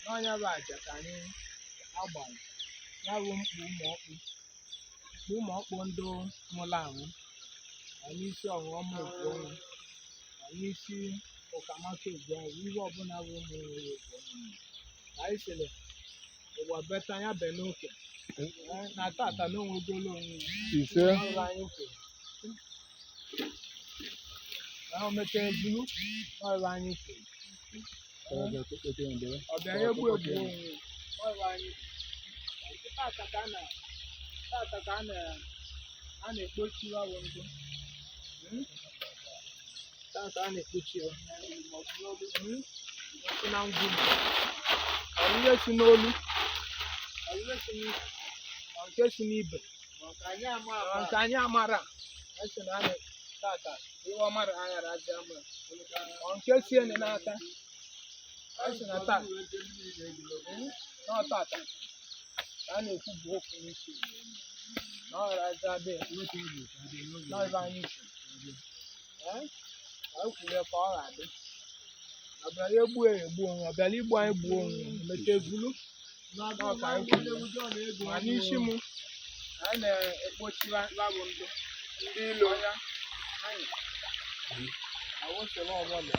n'ọnya bụ aja ka anyị agbara ya bụ mkpu ma ọkpụ ndị nwụrụ anwụ anyị isi ọghọm okwu ọnwụ anyị isi ụkamaka egwu ọnwụ ihe ọbụla bụ ụmụ nwere egwu ọnwụ anyị sịrị ụwa beta ya be n'oke na tata na onwegolo onwe ise anyị kwuru na o mechaa ebulu n'ọrụ anyị kwuru ọ bịara egbu onwe ọrụ anyị tata ka a na-ekpochi ọrụ ndụ tata a na-ekpochi si na ngwụ ọrịre si n'olu ọrịre si n'ibe nke si n'ibe nke anyị amara esi na anyị tata ihe ọmara aghara aja ama nke si ene n'aka esi na tata n'ọtata ka a na-ekwu bụ okwu n'isi na ọghara aja dị n'ọrụ anyị kwuru ka ọ ga-adị ọbịara egbu onwe ọbịara igbu anyị gbuo onwe meta evulu n'ọka anyị kwuru ma n'isi m anyị na-ekpochi labụ ndụ ndị ilo ya anyị awụsịrị ọbụla